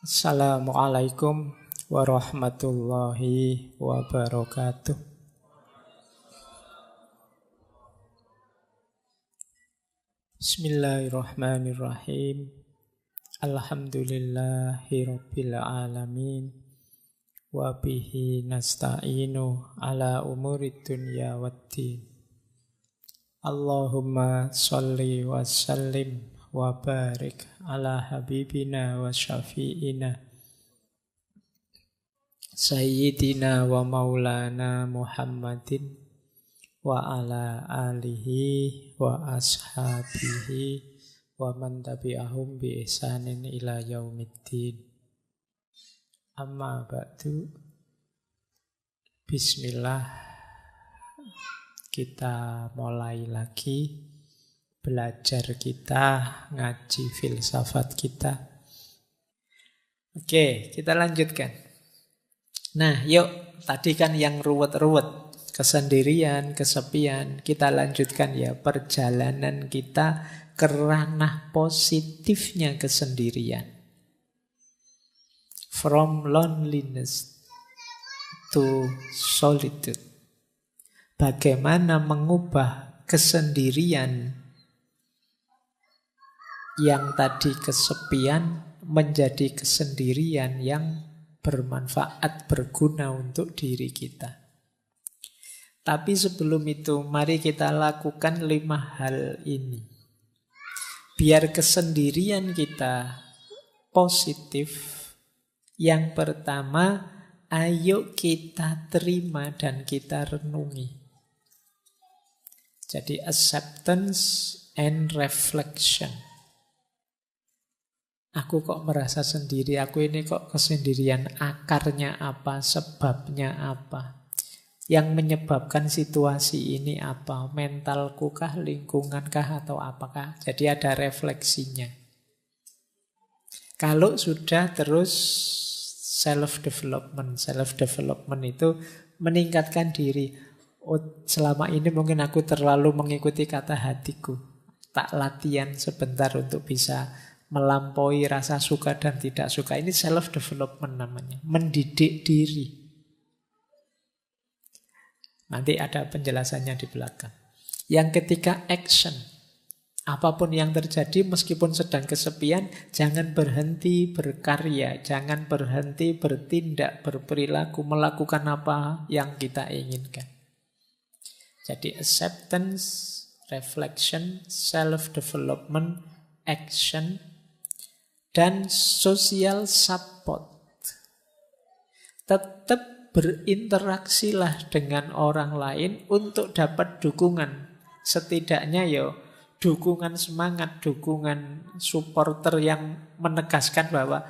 Assalamualaikum warahmatullahi wabarakatuh. Bismillahirrahmanirrahim. Alhamdulillahi rabbil alamin. Wa bihi nasta'inu ala umurid dunya waddin. Allahumma sholli wa sallim wa barik ala habibina wa syafi'ina Sayyidina wa maulana Muhammadin wa ala alihi wa ashabihi wa man tabi'ahum bi ihsanin ila yaumiddin. Amma ba'du. Bismillah. Kita mulai lagi belajar kita, ngaji filsafat kita. Oke, kita lanjutkan. Nah, yuk, tadi kan yang ruwet-ruwet, kesendirian, kesepian. Kita lanjutkan ya, perjalanan kita ke ranah positifnya kesendirian. From loneliness to solitude. Bagaimana mengubah kesendirian yang tadi kesepian menjadi kesendirian yang bermanfaat, berguna untuk diri kita. Tapi sebelum itu, mari kita lakukan 5 hal ini. Biar kesendirian kita positif. Yang pertama, ayo kita terima dan kita renungi. Jadi acceptance and reflection. Aku kok merasa sendiri, aku ini kok kesendirian, akarnya apa, sebabnya apa. Yang menyebabkan situasi ini apa, mentalku kah, lingkungan kah, atau apakah. Jadi ada refleksinya. Kalau sudah terus self-development. Self-development itu meningkatkan diri. Oh, selama ini mungkin aku terlalu mengikuti kata hatiku. Tak latihan sebentar untuk bisa melampaui rasa suka dan tidak suka. Ini self-development namanya. Mendidik diri. Nanti ada penjelasannya di belakang. Yang ketiga, action. Apapun yang terjadi, meskipun sedang kesepian, jangan berhenti berkarya. Jangan berhenti bertindak, berperilaku, melakukan apa yang kita inginkan. Jadi acceptance, reflection, self-development, action, dan social support. Tetap berinteraksilah dengan orang lain untuk dapat dukungan. Setidaknya ya dukungan semangat, dukungan supporter yang menegaskan bahwa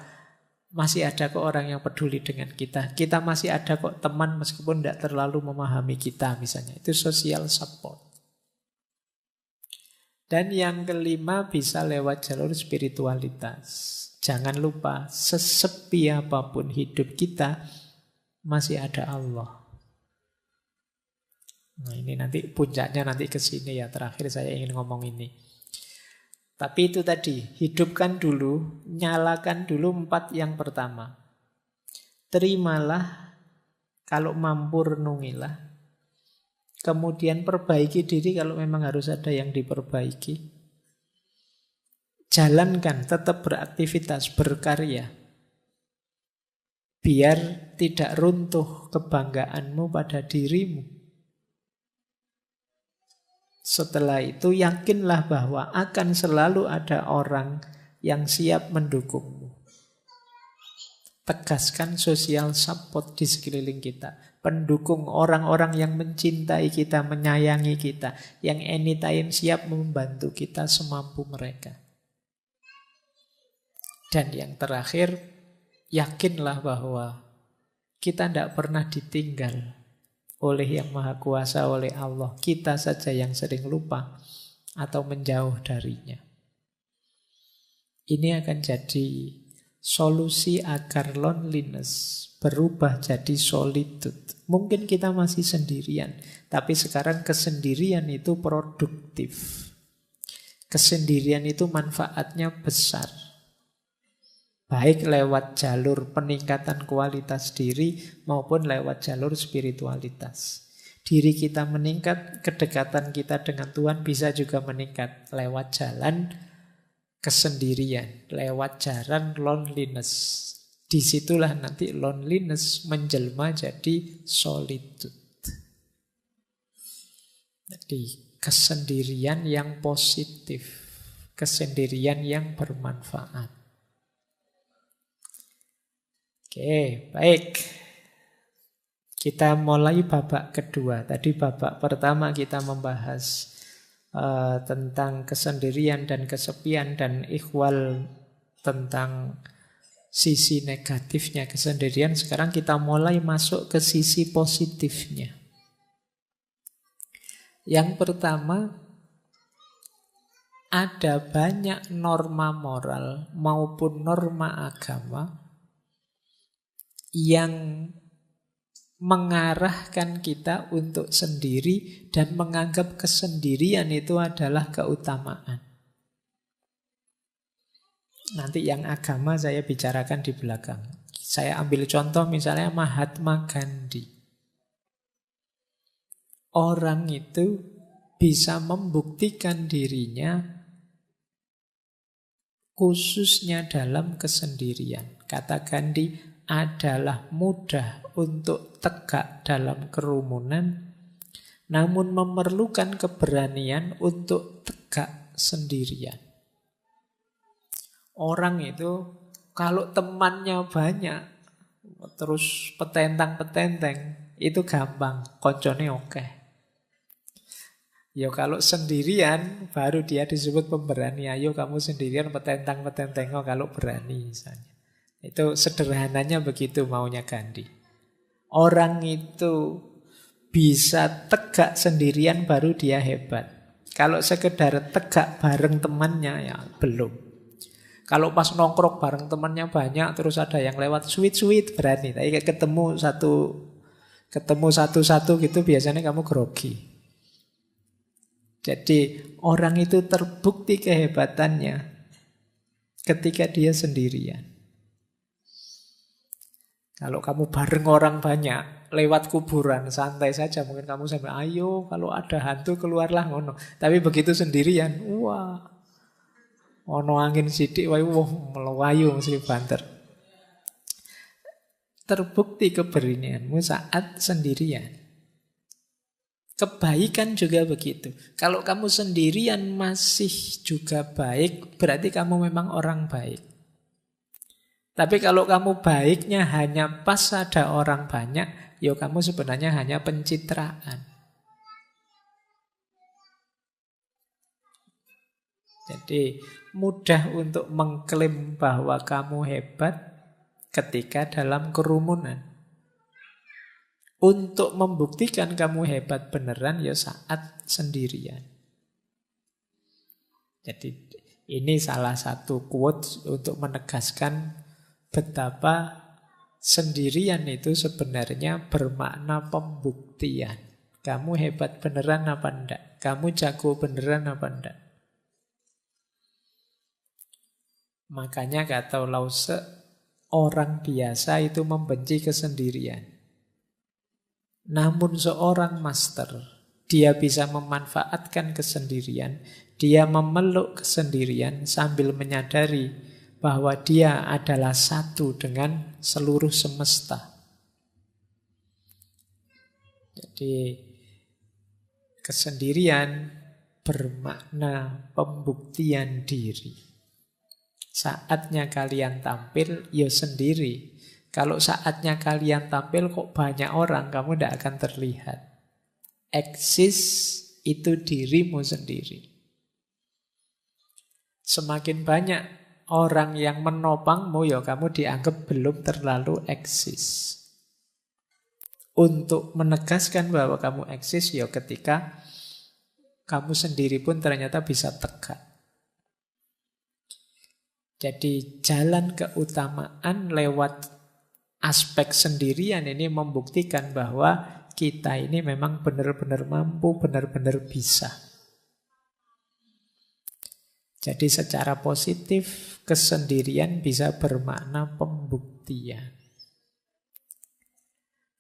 masih ada kok orang yang peduli dengan kita. Kita masih ada kok teman meskipun tidak terlalu memahami kita misalnya. Itu social support. Dan yang kelima bisa lewat jalur spiritualitas. Jangan lupa, sesepi apapun hidup kita, masih ada Allah. Nah ini nanti puncaknya nanti ke sini ya. Terakhir saya ingin ngomong ini. Tapi itu tadi, hidupkan dulu, nyalakan dulu 4 yang pertama. Terimalah, kalau mampu renungilah. Kemudian perbaiki diri kalau memang harus ada yang diperbaiki. Jalankan, tetap beraktivitas, berkarya. Biar tidak runtuh kebanggaanmu pada dirimu. Setelah itu yakinlah bahwa akan selalu ada orang yang siap mendukungmu. Tegaskan social support di sekeliling kita. Pendukung orang-orang yang mencintai kita, menyayangi kita. Yang anytime siap membantu kita semampu mereka. Dan yang terakhir, yakinlah bahwa kita tidak pernah ditinggal oleh Yang Maha Kuasa, oleh Allah. Kita saja yang sering lupa atau menjauh darinya. Ini akan jadi solusi agar loneliness berubah jadi solitude. Mungkin kita masih sendirian, tapi sekarang kesendirian itu produktif. Kesendirian itu manfaatnya besar. Baik lewat jalur peningkatan kualitas diri maupun lewat jalur spiritualitas. Diri kita meningkat, kedekatan kita dengan Tuhan bisa juga meningkat lewat jalan kesendirian, lewat jalan loneliness. Disitulah nanti loneliness menjelma jadi solitude. Jadi kesendirian yang positif, kesendirian yang bermanfaat. Oke, baik. Kita mulai babak kedua. Tadi babak pertama kita membahas tentang kesendirian dan kesepian, dan ikhwal tentang sisi negatifnya kesendirian. Sekarang kita mulai masuk ke sisi positifnya. Yang pertama, ada banyak norma moral maupun norma agama yang mengarahkan kita untuk sendiri dan menganggap kesendirian itu adalah keutamaan. Nanti yang agama saya bicarakan di belakang. Saya ambil contoh misalnya Mahatma Gandhi. Orang itu bisa membuktikan dirinya khususnya dalam kesendirian. Kata Gandhi, adalah mudah untuk tegak dalam kerumunan, namun memerlukan keberanian untuk tegak sendirian. Orang itu kalau temannya banyak, terus petentang-petenteng, itu gampang, koncone oke. Ya kalau sendirian baru dia disebut pemberani. Ayo kamu sendirian petentang-petenteng kalau berani misalnya. Itu sederhananya begitu maunya Gandhi. Orang itu bisa tegak sendirian baru dia hebat. Kalau sekedar tegak bareng temannya ya belum. Kalau pas nongkrong bareng temannya banyak terus ada yang lewat sweet berani. Tapi ketemu satu-satu gitu biasanya kamu grogi. Jadi orang itu terbukti kehebatannya ketika dia sendirian. Kalau kamu bareng orang banyak, lewat kuburan, santai saja. Mungkin kamu sampai, ayo kalau ada hantu keluarlah ngono. Tapi begitu sendirian, wah, ono angin sidik, wah, melayu mesti banter. Terbukti keberanianmu saat sendirian. Kebaikan juga begitu. Kalau kamu sendirian masih juga baik, berarti kamu memang orang baik. Tapi kalau kamu baiknya hanya pas ada orang banyak, ya kamu sebenarnya hanya pencitraan. Jadi mudah untuk mengklaim bahwa kamu hebat ketika dalam kerumunan. Untuk membuktikan kamu hebat beneran ya saat sendirian. Jadi ini salah satu quote untuk menegaskan betapa sendirian itu sebenarnya bermakna pembuktian. Kamu hebat beneran apa enggak? Kamu jago beneran apa enggak? Makanya kata Lause, orang biasa itu membenci kesendirian. Namun seorang master, dia bisa memanfaatkan kesendirian, dia memeluk kesendirian sambil menyadari bahwa dia adalah satu dengan seluruh semesta. Jadi kesendirian bermakna pembuktian diri. Saatnya kalian tampil, ya sendiri. Kalau saatnya kalian tampil kok banyak orang, kamu tidak akan terlihat. Eksis itu dirimu sendiri. Semakin banyak orang yang menopangmu, ya kamu dianggap belum terlalu eksis. Untuk menegaskan bahwa kamu eksis, ya ketika kamu sendiri pun ternyata bisa tegak. Jadi jalan keutamaan lewat aspek sendirian ini membuktikan bahwa kita ini memang benar-benar mampu, benar-benar bisa. Jadi secara positif, kesendirian bisa bermakna pembuktian.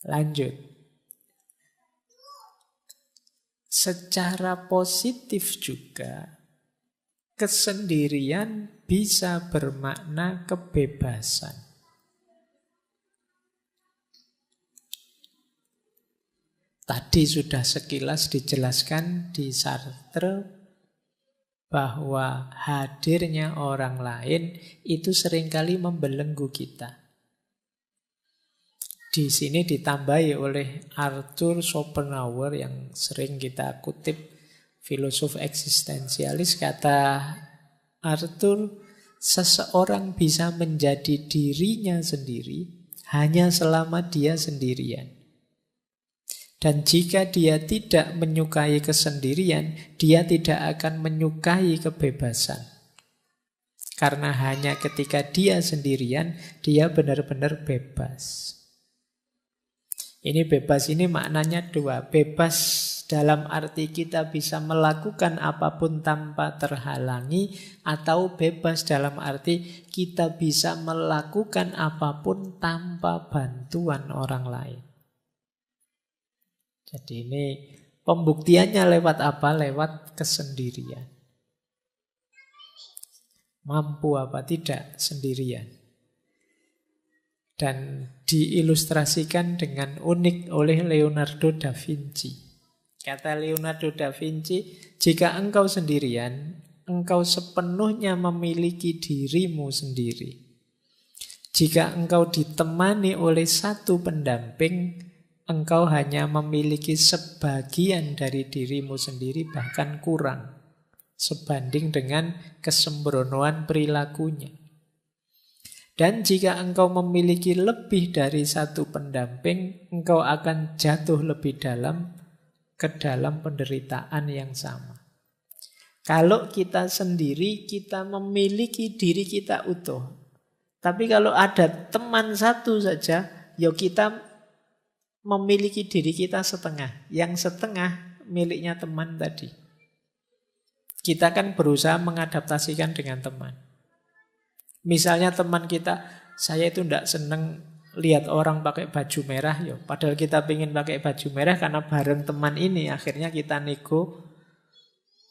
Lanjut. Secara positif juga, kesendirian bisa bermakna kebebasan. Tadi sudah sekilas dijelaskan di Sartre bahwa hadirnya orang lain itu seringkali membelenggu kita. Di sini ditambahi oleh Arthur Schopenhauer yang sering kita kutip, filosof eksistensialis. Kata Arthur, seseorang bisa menjadi dirinya sendiri hanya selama dia sendirian. Dan jika dia tidak menyukai kesendirian, dia tidak akan menyukai kebebasan. Karena hanya ketika dia sendirian, dia benar-benar bebas. Ini bebas ini maknanya dua. Bebas dalam arti kita bisa melakukan apapun tanpa terhalangi, atau bebas dalam arti kita bisa melakukan apapun tanpa bantuan orang lain. Jadi ini pembuktiannya lewat apa? Lewat kesendirian. Mampu apa tidak sendirian. Dan diilustrasikan dengan unik oleh Leonardo da Vinci. Kata Leonardo da Vinci, jika engkau sendirian, engkau sepenuhnya memiliki dirimu sendiri. Jika engkau ditemani oleh satu pendamping, engkau hanya memiliki sebagian dari dirimu sendiri, bahkan kurang, sebanding dengan kesembronoan perilakunya. Dan jika engkau memiliki lebih dari satu pendamping, engkau akan jatuh lebih dalam ke dalam penderitaan yang sama. Kalau kita sendiri, kita memiliki diri kita utuh. Tapi kalau ada teman satu saja, ya kita memiliki diri kita setengah. Yang setengah miliknya teman tadi. Kita kan berusaha mengadaptasikan dengan teman. Misalnya teman kita, saya itu tidak seneng lihat orang pakai baju merah, yo. Padahal kita pengen pakai baju merah karena bareng teman ini, akhirnya kita nego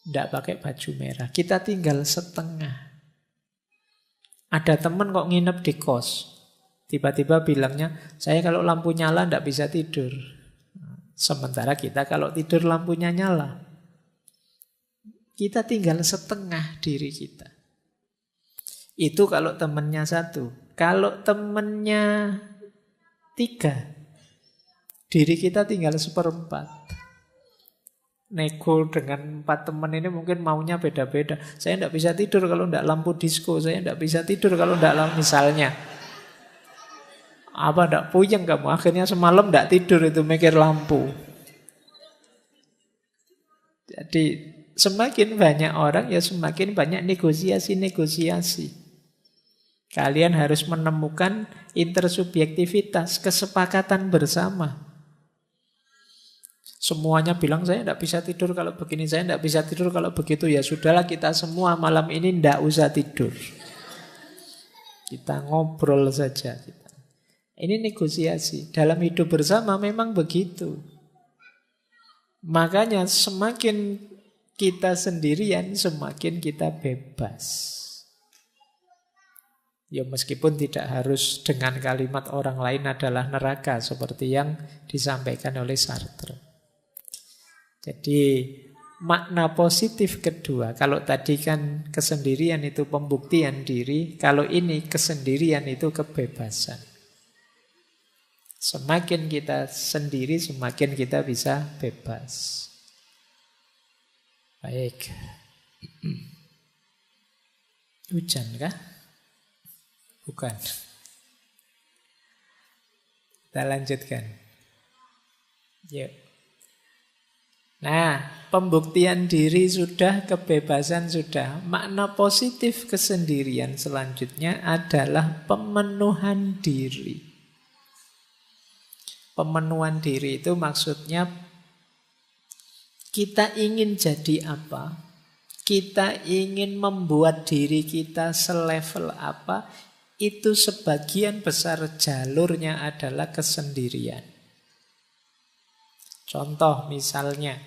tidak pakai baju merah. Kita tinggal setengah. Ada teman kok nginep di kos, tiba-tiba bilangnya, saya kalau lampu nyala tidak bisa tidur. Sementara kita kalau tidur lampunya nyala. Kita tinggal setengah diri kita. Itu kalau temennya satu. Kalau temennya tiga, diri kita tinggal seperempat. Nego dengan 4 teman ini mungkin maunya beda-beda. Saya tidak bisa tidur kalau tidak lampu disco. Saya tidak bisa tidur kalau tidak lampu, misalnya. Apa tidak puyeng kamu? Akhirnya semalam tidak tidur itu mikir lampu. Jadi semakin banyak orang ya semakin banyak negosiasi-negosiasi. Kalian harus menemukan intersubjektivitas, kesepakatan bersama. Semuanya bilang saya tidak bisa tidur kalau begini, saya tidak bisa tidur kalau begitu. Ya sudahlah, kita semua malam ini tidak usah tidur. Kita ngobrol saja. Ini negosiasi. Dalam hidup bersama memang begitu. Makanya semakin kita sendirian, semakin kita bebas. Ya meskipun tidak harus dengan kalimat orang lain adalah neraka, seperti yang disampaikan oleh Sartre. Jadi makna positif kedua, kalau tadi kan kesendirian itu pembuktian diri, kalau ini kesendirian itu kebebasan. Semakin kita sendiri, semakin kita bisa bebas. Baik. Hujan kah? Bukan. Kita lanjutkan. Yuk. Nah, pembuktian diri sudah, kebebasan sudah. Makna positif kesendirian selanjutnya adalah pemenuhan diri. Pemenuhan diri itu maksudnya kita ingin jadi apa? kita ingin membuat diri kita selevel apa, itu sebagian besar jalurnya adalah kesendirian. Contoh misalnya,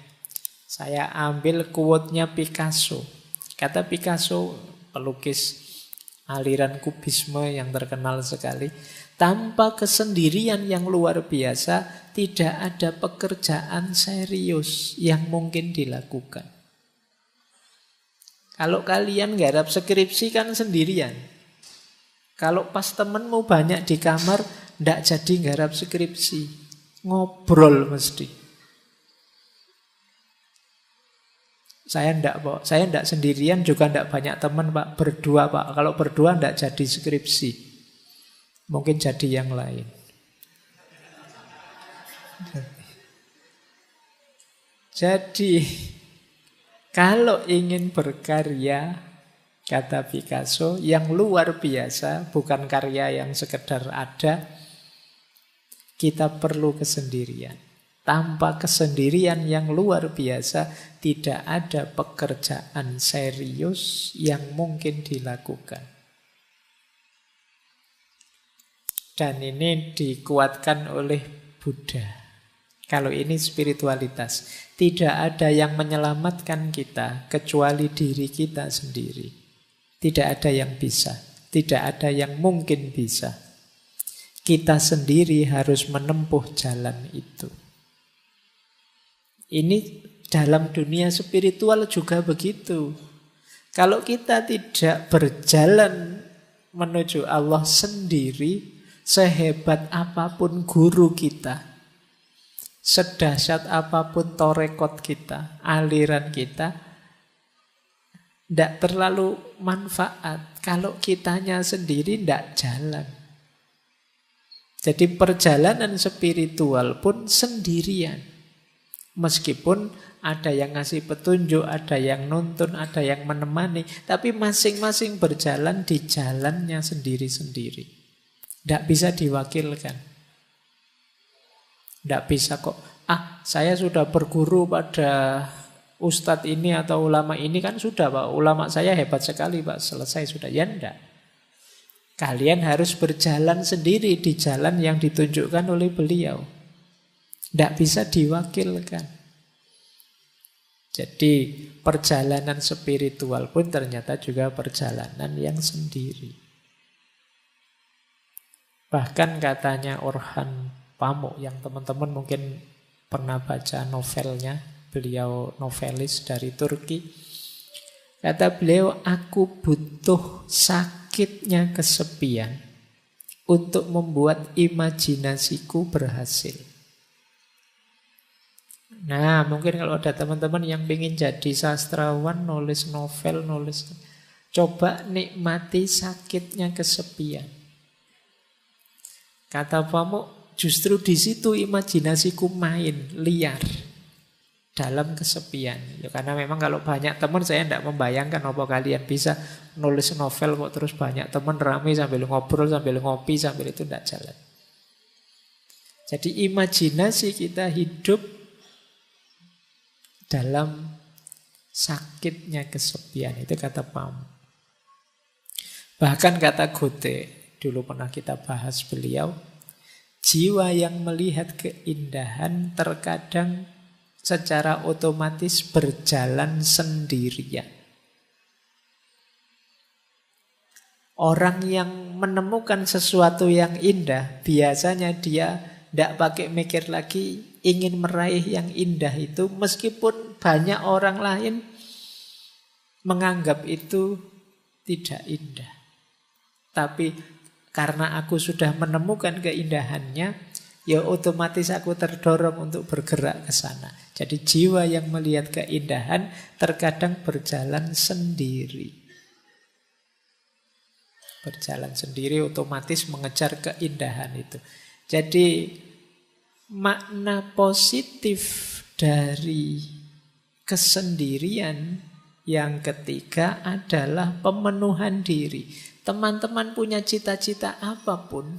saya ambil quote-nya Picasso. Kata Picasso, pelukis aliran kubisme yang terkenal sekali, tanpa kesendirian yang luar biasa, tidak ada pekerjaan serius yang mungkin dilakukan. Kalau kalian garap skripsi kan sendirian. Kalau pas temenmu banyak di kamar, ndak jadi garap skripsi. Ngobrol mesti. Saya ndak sendirian, juga ndak banyak teman, Pak. Berdua, Pak. Kalau berdua ndak jadi skripsi. Mungkin jadi yang lain. Jadi, kalau ingin berkarya, kata Picasso, yang luar biasa, bukan karya yang sekedar ada, kita perlu kesendirian. Tanpa kesendirian yang luar biasa, tidak ada pekerjaan serius yang mungkin dilakukan. Dan ini dikuatkan oleh Buddha. Kalau ini spiritualitas, tidak ada yang menyelamatkan kita kecuali diri kita sendiri. Tidak ada yang bisa, tidak ada yang mungkin bisa. Kita sendiri harus menempuh jalan itu. Ini dalam dunia spiritual juga begitu. Kalau kita tidak berjalan menuju Allah sendiri, sehebat apapun guru kita, sedahsyat apapun torekot kita, aliran kita, tidak terlalu manfaat. Kalau kitanya sendiri tidak jalan. Jadi perjalanan spiritual pun sendirian. Meskipun ada yang ngasih petunjuk, ada yang nuntun, ada yang menemani, tapi masing-masing berjalan di jalannya sendiri-sendiri. Tidak bisa diwakilkan. Tidak bisa kok, saya sudah berguru pada ustadz ini atau ulama ini, kan sudah Pak, ulama saya hebat sekali Pak, selesai sudah. Ya enggak. Kalian harus berjalan sendiri di jalan yang ditunjukkan oleh beliau. Tidak bisa diwakilkan. Jadi perjalanan spiritual pun ternyata juga perjalanan yang sendiri. Bahkan katanya Orhan Pamuk, yang teman-teman mungkin pernah baca novelnya, beliau novelis dari Turki. Kata beliau, aku butuh sakitnya kesepian untuk membuat imajinasiku berhasil. Nah, mungkin kalau ada teman-teman yang ingin jadi sastrawan, nulis novel, coba nikmati sakitnya kesepian. Kata Pamuk, justru di situ imajinasiku main, liar, dalam kesepian. Ya, karena memang kalau banyak teman, saya tidak membayangkan apa kalian bisa nulis novel kok terus banyak teman ramai sambil ngobrol, sambil ngopi, sambil itu tidak jalan. Jadi imajinasi kita hidup dalam sakitnya kesepian, itu kata Pamuk. Bahkan kata Goethe, dulu pernah kita bahas beliau, jiwa yang melihat keindahan terkadang secara otomatis berjalan sendirian. Orang yang menemukan sesuatu yang indah, biasanya dia tidak pakai mikir lagi, ingin meraih yang indah itu, meskipun banyak orang lain menganggap itu tidak indah. Tapi karena aku sudah menemukan keindahannya, ya otomatis aku terdorong untuk bergerak ke sana. Jadi jiwa yang melihat keindahan terkadang berjalan sendiri. Berjalan sendiri otomatis mengejar keindahan itu. Jadi makna positif dari kesendirian yang ketiga adalah pemenuhan diri. Teman-teman punya cita-cita apapun,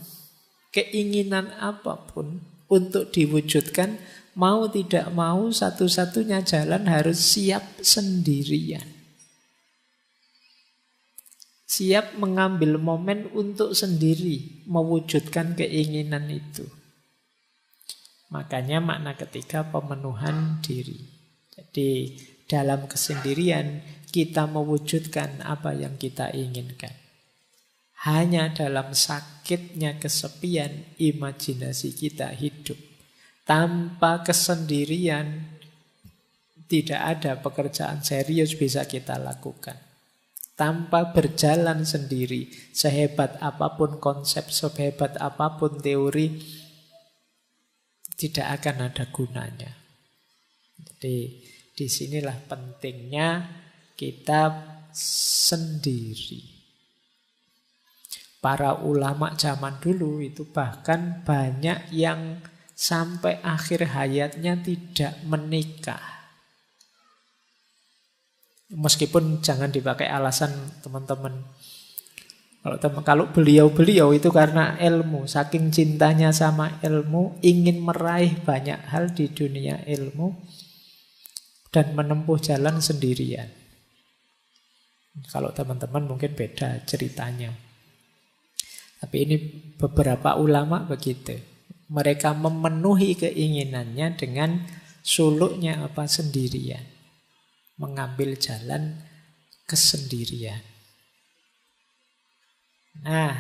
keinginan apapun untuk diwujudkan, mau tidak mau satu-satunya jalan harus siap sendirian. Siap mengambil momen untuk sendiri mewujudkan keinginan itu. Makanya makna ketiga pemenuhan diri. Jadi dalam kesendirian kita mewujudkan apa yang kita inginkan. Hanya dalam sakitnya kesepian imajinasi kita hidup. Tanpa kesendirian tidak ada pekerjaan serius bisa kita lakukan. Tanpa berjalan sendiri, sehebat apapun konsep, sehebat apapun teori, tidak akan ada gunanya. Jadi disinilah pentingnya kita sendiri. Para ulama zaman dulu itu bahkan banyak yang sampai akhir hayatnya tidak menikah. Meskipun jangan dipakai alasan teman-teman. Kalau beliau-beliau itu karena ilmu, saking cintanya sama ilmu, ingin meraih banyak hal di dunia ilmu dan menempuh jalan sendirian. Kalau teman-teman mungkin beda ceritanya. Tapi ini beberapa ulama begitu. Mereka memenuhi keinginannya dengan suluknya apa sendirian. Mengambil jalan kesendirian. Nah,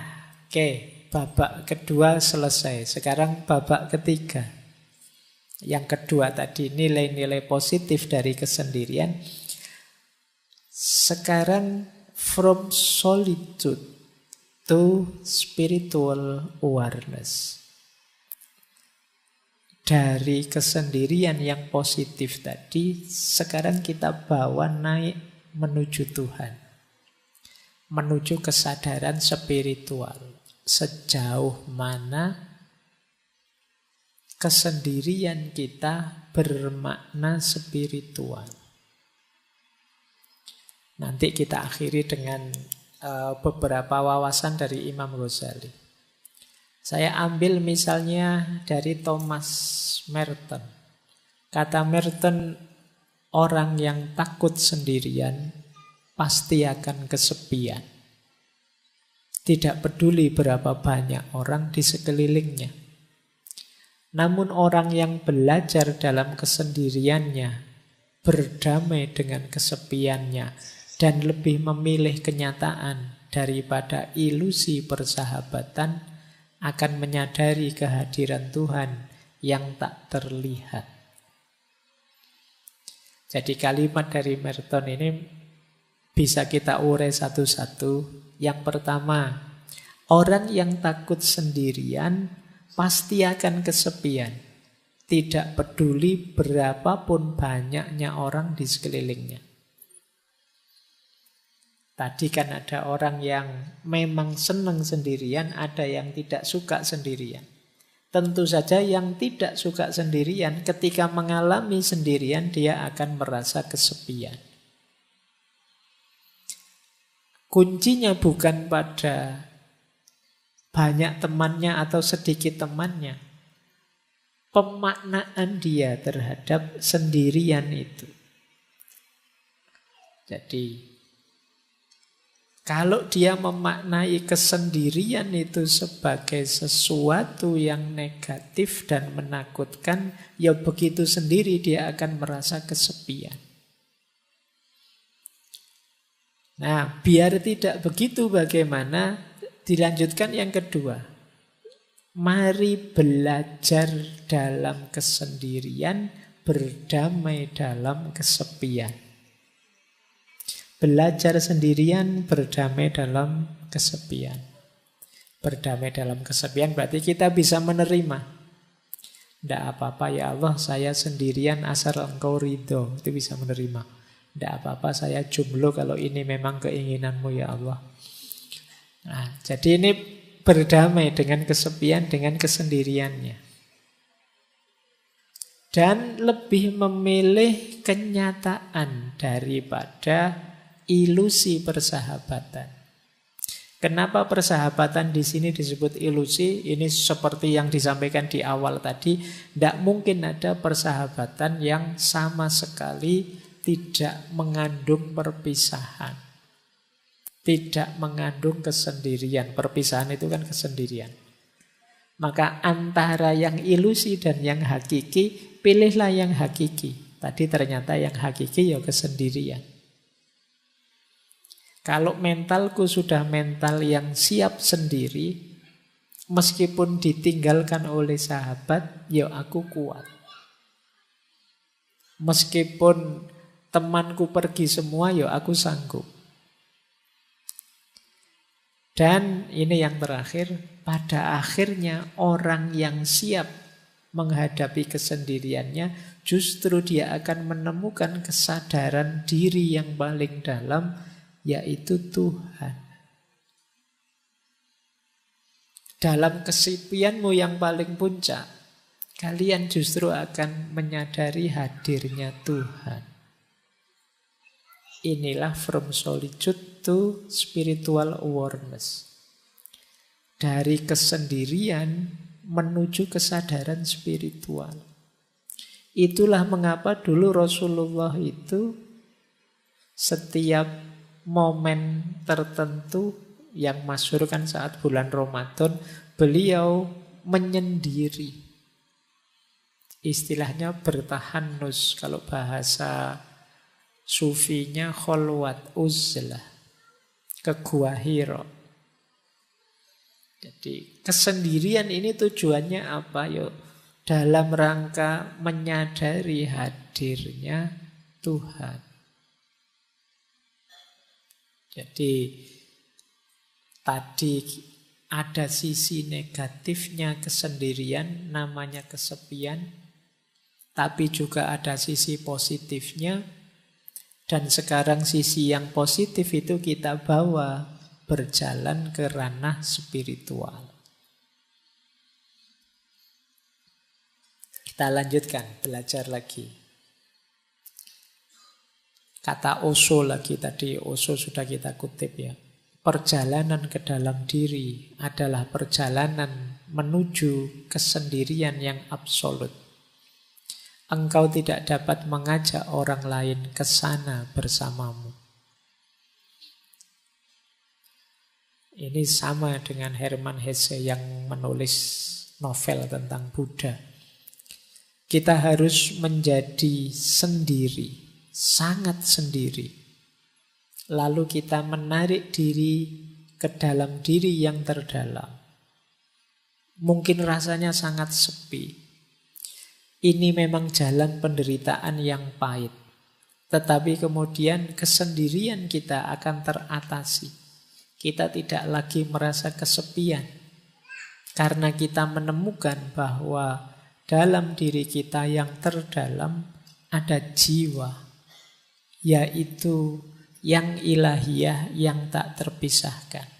oke. Babak kedua selesai. Sekarang babak ketiga. Yang kedua tadi nilai-nilai positif dari kesendirian. Sekarang from solitude to spiritual awareness. Dari kesendirian yang positif tadi, sekarang kita bawa naik menuju Tuhan. Menuju kesadaran spiritual. Sejauh mana kesendirian kita bermakna spiritual. Nanti kita akhiri dengan beberapa wawasan dari Imam Ghazali. Saya ambil misalnya dari Thomas Merton. Kata Merton, orang yang takut sendirian pasti akan kesepian. Tidak peduli berapa banyak orang di sekelilingnya. Namun orang yang belajar dalam kesendiriannya, berdamai dengan kesepiannya, dan lebih memilih kenyataan daripada ilusi persahabatan, akan menyadari kehadiran Tuhan yang tak terlihat. Jadi kalimat dari Merton ini bisa kita urai satu-satu. Yang pertama, orang yang takut sendirian pasti akan kesepian. Tidak peduli berapapun banyaknya orang di sekelilingnya. Tadi kan ada orang yang memang senang sendirian, ada yang tidak suka sendirian. Tentu saja yang tidak suka sendirian ketika mengalami sendirian dia akan merasa kesepian. Kuncinya bukan pada banyak temannya atau sedikit temannya. Pemaknaan dia terhadap sendirian itu. Jadi kalau dia memaknai kesendirian itu sebagai sesuatu yang negatif dan menakutkan, ya begitu sendiri dia akan merasa kesepian. Nah, biar tidak begitu bagaimana? Dilanjutkan yang kedua. Mari belajar dalam kesendirian, berdamai dalam kesepian. Belajar sendirian, berdamai dalam kesepian. Berdamai dalam kesepian berarti kita bisa menerima. Tidak apa-apa ya Allah, saya sendirian asal Engkau ridho. Itu bisa menerima. Tidak apa-apa saya jomblo kalau ini memang keinginanmu ya Allah. Nah, jadi ini berdamai dengan kesepian, dengan kesendiriannya. Dan lebih memilih kenyataan daripada ilusi persahabatan. Kenapa persahabatan di sini disebut ilusi? Ini seperti yang disampaikan di awal tadi, tidak mungkin ada persahabatan yang sama sekali tidak mengandung perpisahan. tidak mengandung kesendirian. Perpisahan itu kan kesendirian. Maka antara yang ilusi dan yang hakiki, pilihlah yang hakiki. Tadi ternyata yang hakiki ya kesendirian. Kalau mentalku sudah mental yang siap sendiri, meskipun ditinggalkan oleh sahabat, ya aku kuat. Meskipun temanku pergi semua, ya aku sanggup. Dan ini yang terakhir, pada akhirnya orang yang siap menghadapi kesendiriannya, justru dia akan menemukan kesadaran diri yang paling dalam, yaitu Tuhan. Dalam kesepianmu yang paling puncak, kalian justru akan menyadari hadirnya Tuhan. Inilah from solitude to spiritual awareness. Dari kesendirian menuju kesadaran spiritual. Itulah mengapa dulu Rasulullah itu setiap momen tertentu yang masyhur kan saat bulan Ramadan, beliau menyendiri. Istilahnya bertahanus, kalau bahasa sufinya kholwat uzlah, ke Gua Hira. Jadi kesendirian ini tujuannya apa? Yuk, dalam rangka menyadari hadirnya Tuhan. Jadi tadi ada sisi negatifnya kesendirian, namanya kesepian, tapi juga ada sisi positifnya. Dan sekarang sisi yang positif itu kita bawa berjalan ke ranah spiritual. Kita lanjutkan, belajar lagi. Kata Osho lagi tadi, Osho sudah kita kutip ya. Perjalanan ke dalam diri adalah perjalanan menuju kesendirian yang absolut. Engkau tidak dapat mengajak orang lain ke sana bersamamu. Ini sama dengan Hermann Hesse yang menulis novel tentang Buddha. Kita harus menjadi sendiri, sangat sendiri. Lalu kita menarik diri ke dalam diri yang terdalam. Mungkin rasanya sangat sepi. Ini memang jalan penderitaan yang pahit. Tetapi kemudian kesendirian kita akan teratasi. Kita tidak lagi merasa kesepian. Karena kita menemukan bahwa dalam diri kita yang terdalam ada jiwa. Yaitu yang ilahiyah yang tak terpisahkan.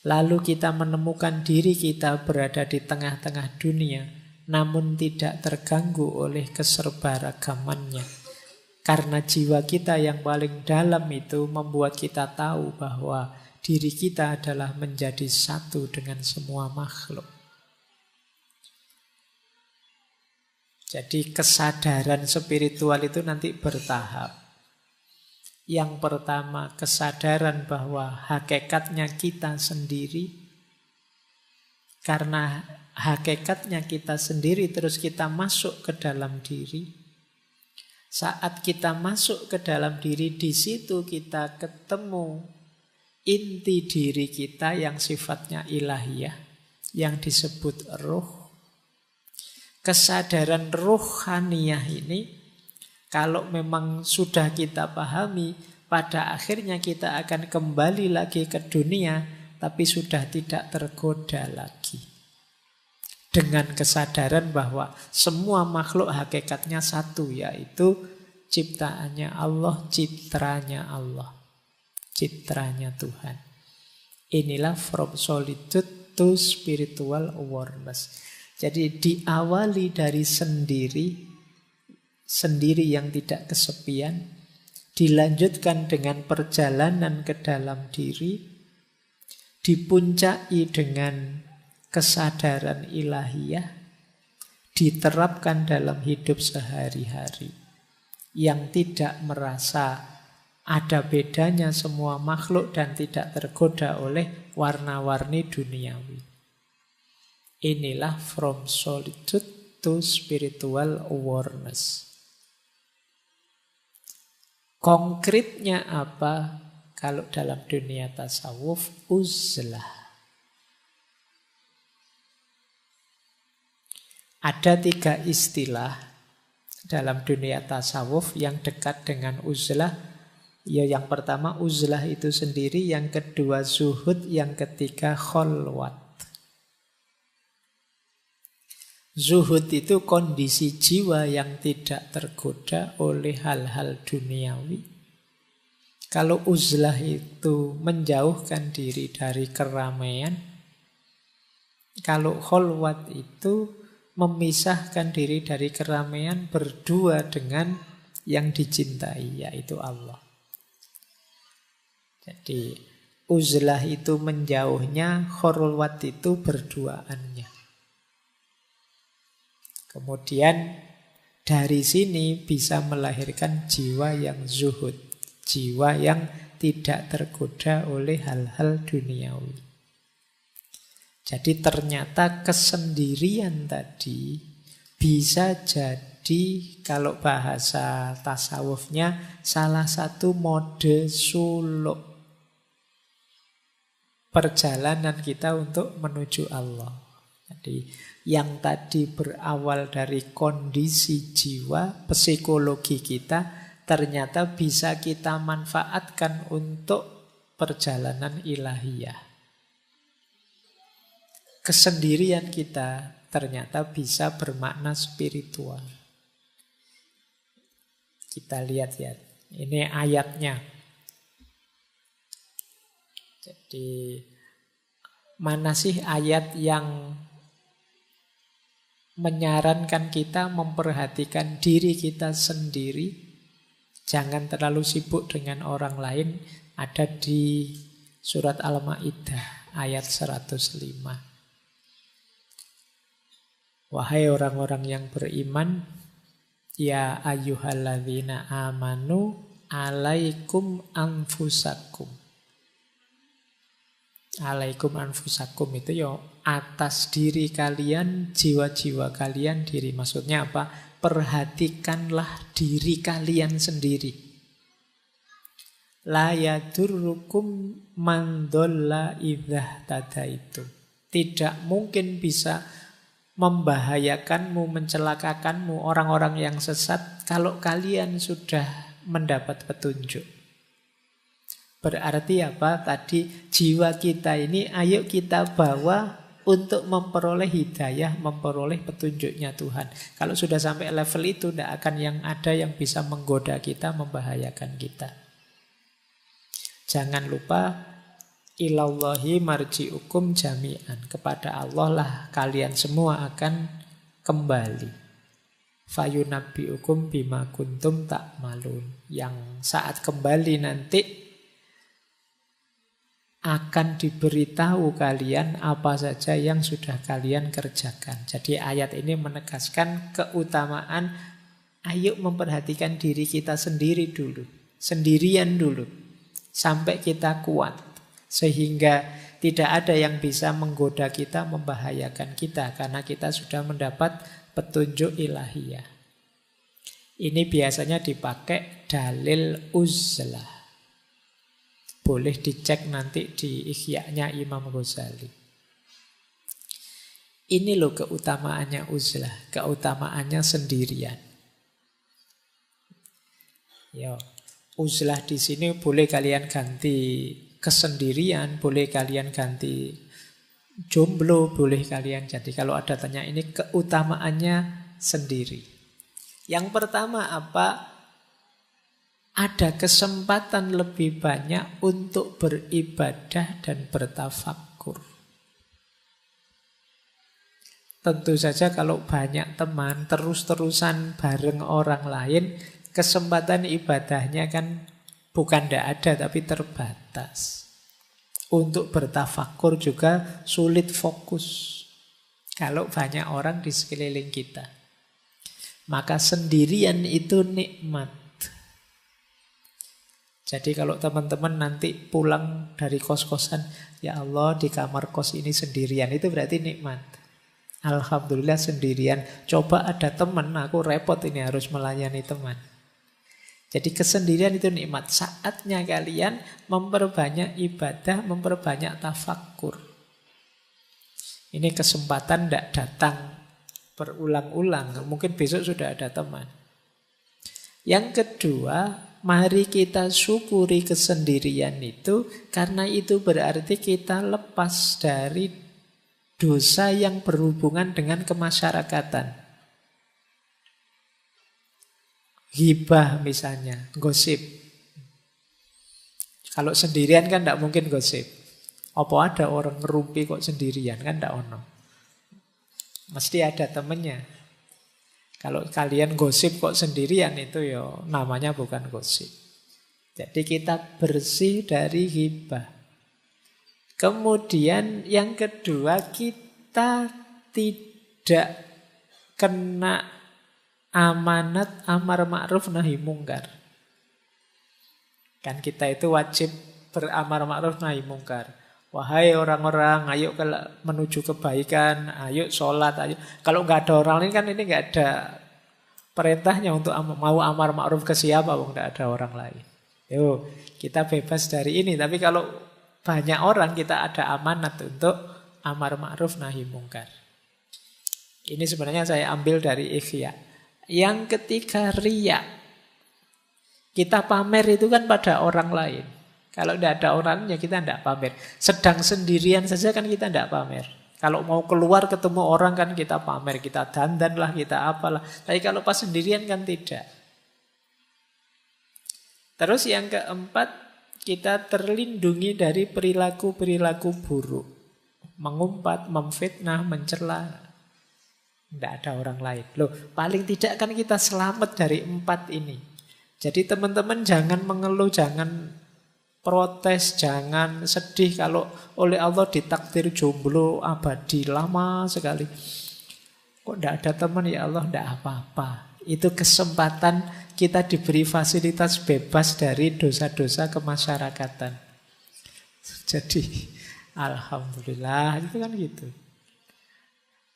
Lalu kita menemukan diri kita berada di tengah-tengah dunia, namun tidak terganggu oleh keserbaragamannya. Karena jiwa kita yang paling dalam itu membuat kita tahu bahwa diri kita adalah menjadi satu dengan semua makhluk. Jadi kesadaran spiritual itu nanti bertahap. Yang pertama, kesadaran bahwa hakikatnya kita sendiri. Karena hakikatnya kita sendiri, terus kita masuk ke dalam diri. Saat kita masuk ke dalam diri, di situ kita ketemu inti diri kita yang sifatnya ilahiyah, yang disebut ruh. Kesadaran ruhaniyah ini, kalau memang sudah kita pahami, pada akhirnya kita akan kembali lagi ke dunia, tapi sudah tidak tergoda lagi. Dengan kesadaran bahwa semua makhluk hakikatnya satu, yaitu ciptaannya Allah, citranya Allah, citranya Tuhan. Inilah from solitude to spiritual awareness. Jadi diawali dari sendiri yang tidak kesepian, dilanjutkan dengan perjalanan ke dalam diri, dipuncai dengan kesadaran ilahiyah, diterapkan dalam hidup sehari-hari, yang tidak merasa Ada bedanya semua makhluk dan tidak tergoda oleh warna-warni duniawi. Inilah from solitude to spiritual awareness. Konkretnya apa? Kalau dalam dunia tasawuf, uzlah. Ada 3 istilah dalam dunia tasawuf yang dekat dengan uzlah. Ya, yang pertama uzlah itu sendiri, yang kedua zuhud, yang ketiga kholwat. Zuhud itu kondisi jiwa yang tidak tergoda oleh hal-hal duniawi. Kalau uzlah itu menjauhkan diri dari keramaian. Kalau kholwat itu memisahkan diri dari keramaian, berdua dengan yang dicintai, yaitu Allah. Jadi uzlah itu menjauhnya, kholwat itu berduaannya. Kemudian dari sini bisa melahirkan jiwa yang zuhud, jiwa yang tidak tergoda oleh hal-hal duniawi. Jadi ternyata kesendirian tadi bisa jadi, kalau bahasa tasawufnya, salah satu mode suluk perjalanan kita untuk menuju Allah. Jadi yang tadi berawal dari kondisi jiwa, psikologi kita, ternyata bisa kita manfaatkan untuk perjalanan ilahiyah. Kesendirian kita ternyata bisa bermakna spiritual. Kita lihat ya, ini ayatnya. Jadi mana sih ayat yang menyarankan kita memperhatikan diri kita sendiri, jangan terlalu sibuk dengan orang lain? Ada di surat Al-Maidah ayat 105. Wahai orang-orang yang beriman, ya ayyuhalladzina amanu alaikum anfusakum. Alaikum anfusakum itu ya atas diri kalian, jiwa-jiwa kalian diri. Maksudnya apa? Perhatikanlah diri kalian sendiri. La yadurrukum man dhalla idza tadaitum. Tidak mungkin bisa membahayakanmu, mencelakakanmu orang-orang yang sesat kalau kalian sudah mendapat petunjuk. Berarti apa? Tadi jiwa kita ini ayo kita bawa untuk memperoleh hidayah, memperoleh petunjuknya Tuhan. Kalau sudah sampai level itu, tidak akan yang ada yang bisa menggoda kita, membahayakan kita. Jangan lupa, ilallahi marji'ukum jami'an. Kepada Allah lah kalian semua akan kembali. Fayunabbi'ukum bima kuntum ta'malun. Yang saat kembali nanti akan diberitahu kalian apa saja yang sudah kalian kerjakan. Jadi ayat ini menegaskan keutamaan ayo memperhatikan diri kita sendiri dulu, sendirian dulu, sampai kita kuat. Sehingga tidak ada yang bisa menggoda kita, membahayakan kita, karena kita sudah mendapat petunjuk ilahiyah. Ini biasanya dipakai dalil uzlah. Boleh dicek nanti di Ihya-nya Imam Ghazali. Ini loh keutamaannya uzlah, keutamaannya sendirian. Yo, uzlah di sini boleh kalian ganti kesendirian, boleh kalian ganti jomblo, boleh kalian. Jadi kalau ada tanya ini keutamaannya sendiri. Yang pertama apa? Ada kesempatan lebih banyak untuk beribadah dan bertafakkur. Tentu saja kalau banyak teman terus-terusan bareng orang lain, kesempatan ibadahnya kan bukan tidak ada tapi terbatas. Untuk bertafakkur juga sulit fokus kalau banyak orang di sekeliling kita. Maka sendirian itu nikmat. Jadi kalau teman-teman nanti pulang dari kos-kosan, ya Allah di kamar kos ini sendirian, itu berarti nikmat. Alhamdulillah sendirian. Coba ada teman, aku repot ini harus melayani teman. Jadi kesendirian itu nikmat. Saatnya kalian memperbanyak ibadah, memperbanyak tafakkur. Ini kesempatan tidak datang berulang-ulang. Mungkin besok sudah ada teman. Yang kedua, mari kita syukuri kesendirian itu, karena itu berarti kita lepas dari dosa yang berhubungan dengan kemasyarakatan. Ghibah misalnya, gosip. Kalau sendirian kan tidak mungkin gosip. Apa ada orang ngerumpi kok sendirian, kan tidak ono. Mesti ada temennya. Kalau kalian gosip kok sendirian, itu ya namanya bukan gosip. Jadi kita bersih dari ghibah. Kemudian yang kedua, kita tidak kena amanat amar ma'ruf nahi mungkar. Kan kita itu wajib beramar ma'ruf nahi mungkar. Wahai orang-orang, ayo menuju kebaikan, ayo sholat, ayo. Kalau nggak ada orang lain kan ini nggak ada perintahnya untuk mau amar ma'ruf ke siapa, nggak ada orang lain. Yo, kita bebas dari ini. Tapi kalau banyak orang, kita ada amanat untuk amar ma'ruf nahi mungkar. Ini sebenarnya saya ambil dari Ikhya. Yang ketiga, riya. Kita pamer itu kan pada orang lain. Kalau tidak ada orangnya kita tidak pamer. Sedang sendirian saja kan kita tidak pamer. Kalau mau keluar ketemu orang kan kita pamer. Kita dandan lah, kita apalah. Tapi kalau pas sendirian kan tidak. Terus yang keempat, kita terlindungi dari perilaku-perilaku buruk. Mengumpat, memfitnah, mencela. Tidak ada orang lain. Loh, paling tidak kan kita selamat dari empat ini. Jadi teman-teman jangan mengeluh, jangan protes, jangan sedih kalau oleh Allah ditakdir jomblo abadi lama sekali. Kok tidak ada teman, ya Allah, tidak apa-apa. Itu kesempatan kita diberi fasilitas bebas dari dosa-dosa kemasyarakatan. Jadi alhamdulillah, itu kan gitu.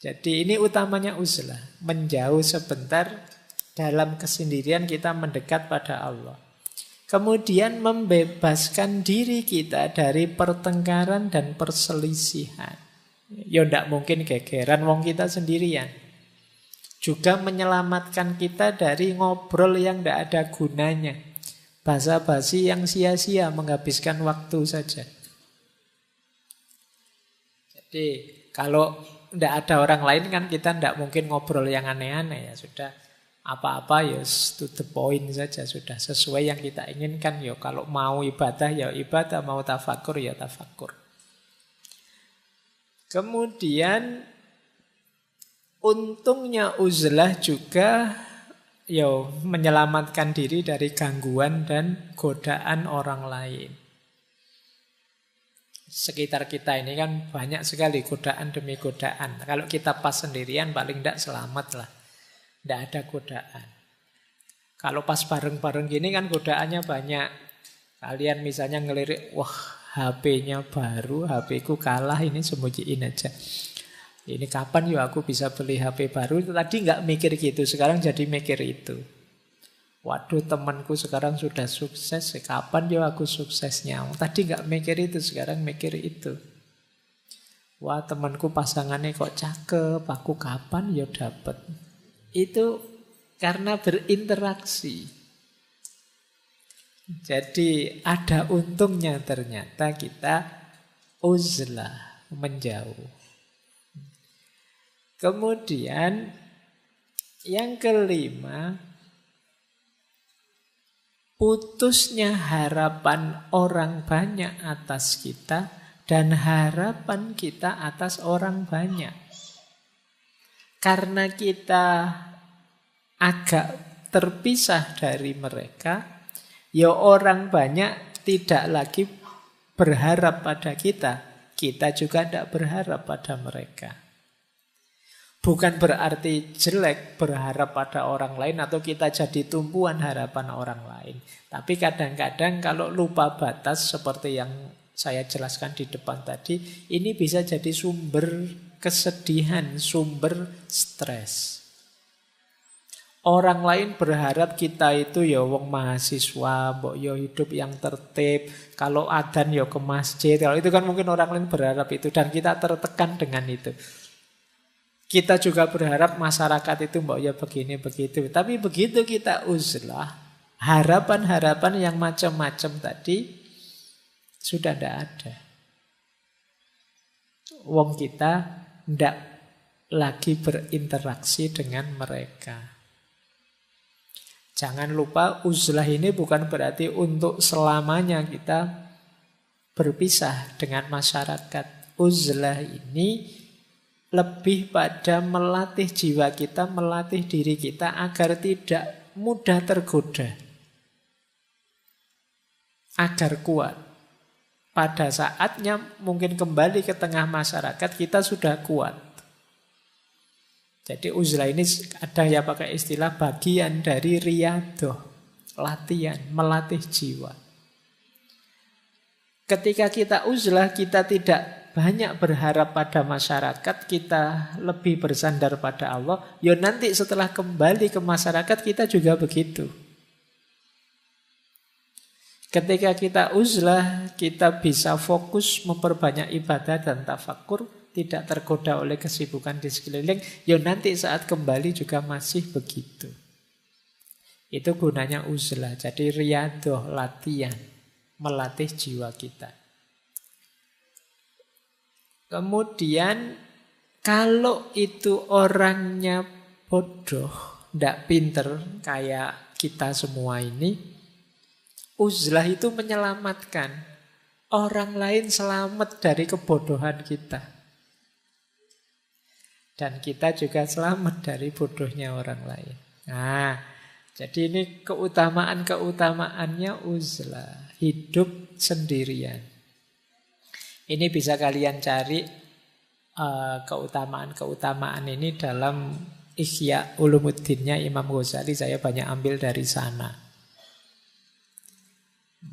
Jadi ini utamanya uzlah, menjauh sebentar dalam kesendirian kita mendekat pada Allah. Kemudian membebaskan diri kita dari pertengkaran dan perselisihan. Ya tidak mungkin gegeran wong kita sendirian. Juga menyelamatkan kita dari ngobrol yang tidak ada gunanya. Basa-basi yang sia-sia, menghabiskan waktu saja. Jadi kalau tidak ada orang lain kan kita tidak mungkin ngobrol yang aneh-aneh, ya sudah. Apa-apa ya to the point saja, sudah sesuai yang kita inginkan. Ya kalau mau ibadah ya ibadah, mau tafakur ya tafakur. Kemudian untungnya uzlah juga ya menyelamatkan diri dari gangguan dan godaan orang lain. Sekitar kita ini kan banyak sekali godaan demi godaan. Kalau kita pas sendirian paling tidak selamat lah. Tidak ada godaan. Kalau pas bareng-bareng gini kan godaannya banyak. Kalian misalnya ngelirik, wah HP-nya baru, HP-ku kalah, ini sembunyiin aja. Ini kapan ya aku bisa beli HP baru? Tadi nggak mikir gitu, sekarang jadi mikir itu. Waduh temanku sekarang sudah sukses, kapan ya aku suksesnya? Tadi nggak mikir itu, sekarang mikir itu. Wah temanku pasangannya kok cakep, aku kapan ya dapet? Itu karena berinteraksi. Jadi ada untungnya ternyata kita uzlah, menjauh. Kemudian yang kelima, putusnya harapan orang banyak atas kita dan harapan kita atas orang banyak. Karena kita agak terpisah dari mereka, ya orang banyak tidak lagi berharap pada kita. Kita juga tidak berharap pada mereka. Bukan berarti jelek berharap pada orang lain atau kita jadi tumpuan harapan orang lain. Tapi kadang-kadang kalau lupa batas seperti yang saya jelaskan di depan tadi, ini bisa jadi sumber kesedihan, sumber stres. Orang lain berharap kita itu ya wong mahasiswa, mbok yo hidup yang tertib, kalau adzan ya ke masjid. Kalau itu kan mungkin orang lain berharap itu dan kita tertekan dengan itu. Kita juga berharap masyarakat itu mbok ya begini begitu. Tapi begitu kita uzlah, harapan-harapan yang macam-macam tadi sudah tidak ada. Wong kita tidak lagi berinteraksi dengan mereka. Jangan lupa uzlah ini bukan berarti untuk selamanya kita berpisah dengan masyarakat. Uzlah ini lebih pada melatih jiwa kita, melatih diri kita agar tidak mudah tergoda. Agar kuat. Pada saatnya mungkin kembali ke tengah masyarakat kita sudah kuat. Jadi uzlah ini ada yang pakai istilah bagian dari riyadhah, latihan, melatih jiwa. Ketika kita uzlah, kita tidak banyak berharap pada masyarakat, kita lebih bersandar pada Allah. Ya nanti setelah kembali ke masyarakat kita juga begitu. Ketika kita uzlah, kita bisa fokus memperbanyak ibadah dan tafakur, tidak tergoda oleh kesibukan di sekeliling. Ya nanti saat kembali juga masih begitu. Itu gunanya uzlah. Jadi riyadhah, latihan, melatih jiwa kita. Kemudian kalau itu orangnya bodoh, tidak pinter kayak kita semua ini, uzlah itu menyelamatkan. Orang lain selamat dari kebodohan kita. Dan kita juga selamat dari bodohnya orang lain. Nah, jadi ini keutamaan-keutamaannya uzlah. Hidup sendirian. Ini bisa kalian cari keutamaan-keutamaan ini dalam Ihya Ulumuddinnya Imam Ghazali. Saya banyak ambil dari sana.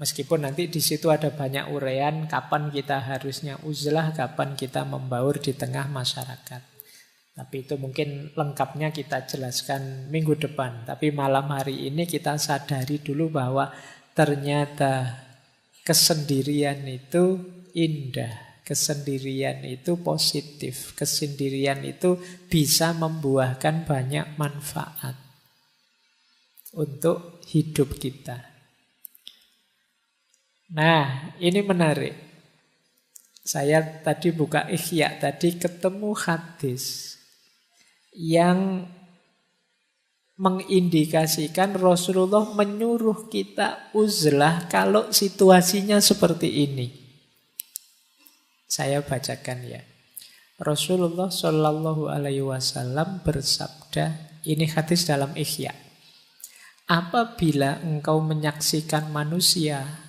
Meskipun nanti di situ ada banyak uraian kapan kita harusnya uzlah, kapan kita membaur di tengah masyarakat. Tapi itu mungkin lengkapnya kita jelaskan minggu depan. Tapi malam hari ini kita sadari dulu bahwa ternyata kesendirian itu indah. Kesendirian itu positif. Kesendirian itu bisa membuahkan banyak manfaat untuk hidup kita. Nah, ini menarik. Saya tadi buka Ihya, tadi ketemu hadis yang mengindikasikan Rasulullah menyuruh kita uzlah kalau situasinya seperti ini. Saya bacakan ya. Rasulullah Shallallahu Alaihi Wasallam bersabda, ini hadis dalam Ihya. Apabila engkau menyaksikan manusia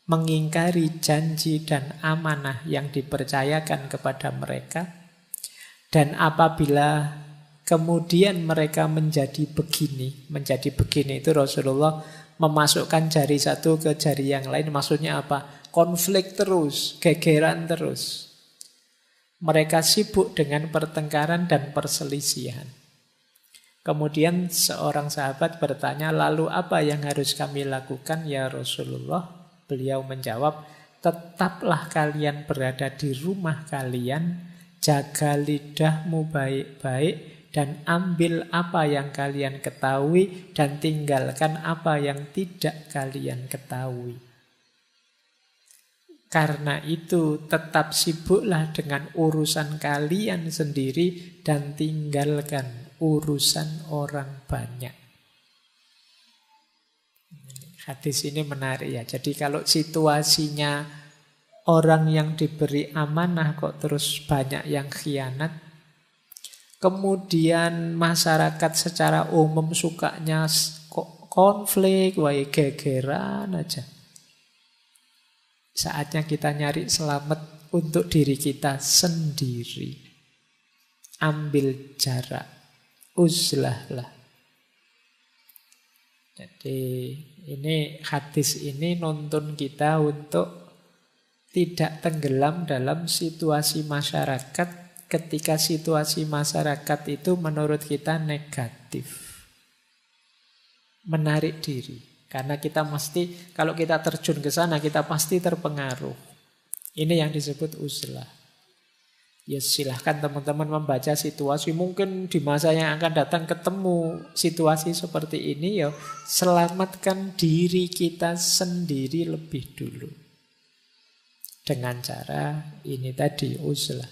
mengingkari janji dan amanah yang dipercayakan kepada mereka, dan apabila kemudian mereka menjadi begini itu Rasulullah memasukkan jari satu ke jari yang lain. Maksudnya apa? Konflik terus, gegeran terus. Mereka sibuk dengan pertengkaran dan perselisihan. Kemudian seorang sahabat bertanya, lalu apa yang harus kami lakukan ya Rasulullah? Beliau menjawab, tetaplah kalian berada di rumah kalian, jaga lidahmu baik-baik, dan ambil apa yang kalian ketahui, dan tinggalkan apa yang tidak kalian ketahui. Karena itu tetap sibuklah dengan urusan kalian sendiri, dan tinggalkan urusan orang banyak. Hadis ini menarik ya. Jadi kalau situasinya orang yang diberi amanah kok terus banyak yang khianat, kemudian masyarakat secara umum sukanya kok konflik, wae gegeran aja. Saatnya kita nyari selamat untuk diri kita sendiri. ambil jarak, uzlah lah. Jadi ini hadis ini nuntun kita untuk tidak tenggelam dalam situasi masyarakat ketika situasi masyarakat itu menurut kita negatif. Menarik diri. Karena kita mesti, kalau kita terjun ke sana, kita pasti terpengaruh. Ini yang disebut uzlah. Ya silahkan teman-teman membaca situasi. Mungkin di masa yang akan datang ketemu situasi seperti ini, ya selamatkan diri kita sendiri lebih dulu. Dengan cara ini tadi, uzlah.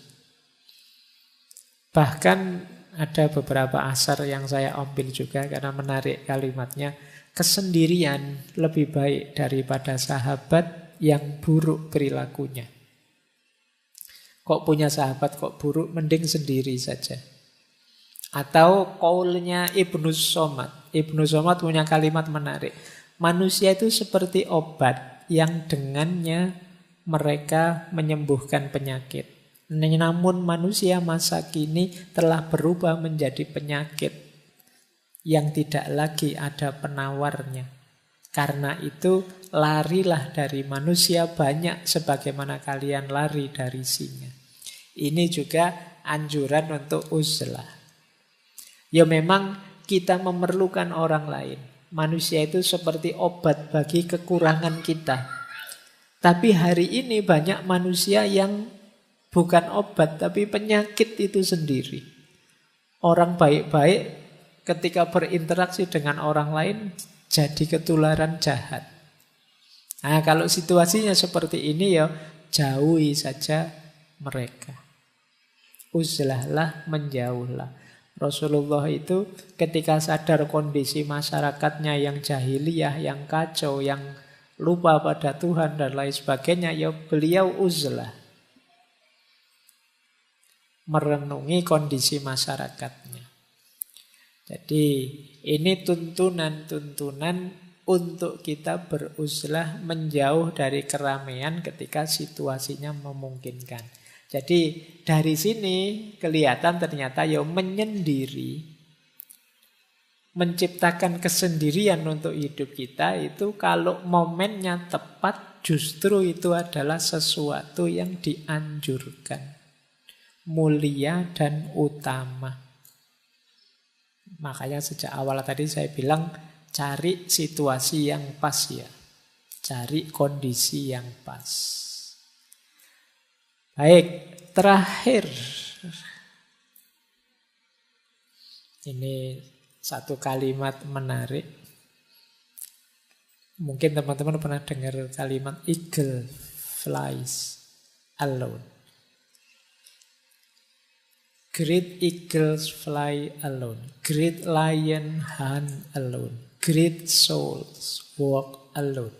Bahkan ada beberapa asar yang saya ambil juga karena menarik kalimatnya. Kesendirian lebih baik daripada sahabat yang buruk perilakunya. Kok punya sahabat kok buruk, mending sendiri saja. Atau qaulnya Ibnu Somad. Ibnu Somad punya kalimat menarik. Manusia itu seperti obat yang dengannya mereka menyembuhkan penyakit. Namun manusia masa kini telah berubah menjadi penyakit yang tidak lagi ada penawarnya. Karena itu larilah dari manusia banyak sebagaimana kalian lari dari singa. Ini juga anjuran untuk uzlah. Ya memang kita memerlukan orang lain. Manusia itu seperti obat bagi kekurangan kita. Tapi hari ini banyak manusia yang bukan obat tapi penyakit itu sendiri. Orang baik-baik ketika berinteraksi dengan orang lain jadi ketularan jahat. Nah, kalau situasinya seperti ini ya jauhi saja mereka. Uzlahlah, menjauhlah. Rasulullah itu ketika sadar kondisi masyarakatnya yang jahiliyah, yang kacau, yang lupa pada Tuhan dan lain sebagainya, ya beliau uzlah. Merenungi kondisi masyarakatnya. Jadi ini tuntunan-tuntunan untuk kita beruzlah menjauh dari keramaian ketika situasinya memungkinkan. Jadi dari sini kelihatan ternyata ya menyendiri, menciptakan kesendirian untuk hidup kita itu kalau momennya tepat justru itu adalah sesuatu yang dianjurkan, mulia dan utama. Makanya sejak awal tadi saya bilang cari situasi yang pas ya. Cari kondisi yang pas. Baik, terakhir. Ini satu kalimat menarik. Mungkin teman-teman pernah dengar kalimat eagle flies alone. Great eagles fly alone. Great lion hunt alone. Great souls walk alone.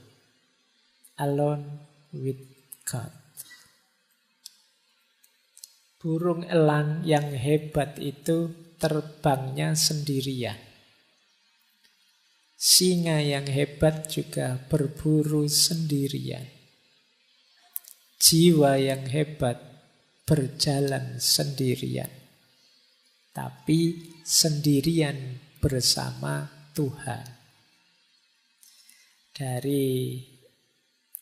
Alone with God. Burung elang yang hebat itu terbangnya sendirian. Singa yang hebat juga berburu sendirian. Jiwa yang hebat berjalan sendirian. Tapi sendirian bersama Tuhan. Dari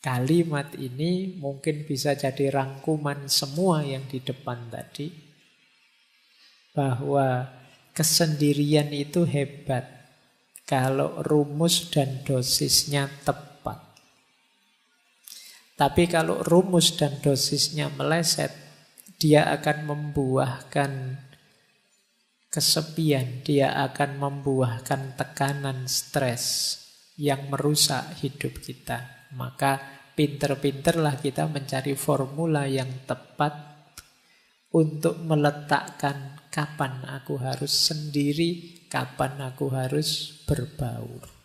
kalimat ini mungkin bisa jadi rangkuman semua yang di depan tadi. Bahwa kesendirian itu hebat kalau rumus dan dosisnya tepat. Tapi kalau rumus dan dosisnya meleset, dia akan membuahkan kesepian, dia akan membuahkan tekanan, stres yang merusak hidup kita. Maka pinter-pinterlah kita mencari formula yang tepat untuk meletakkan kapan aku harus sendiri, kapan aku harus berbaur.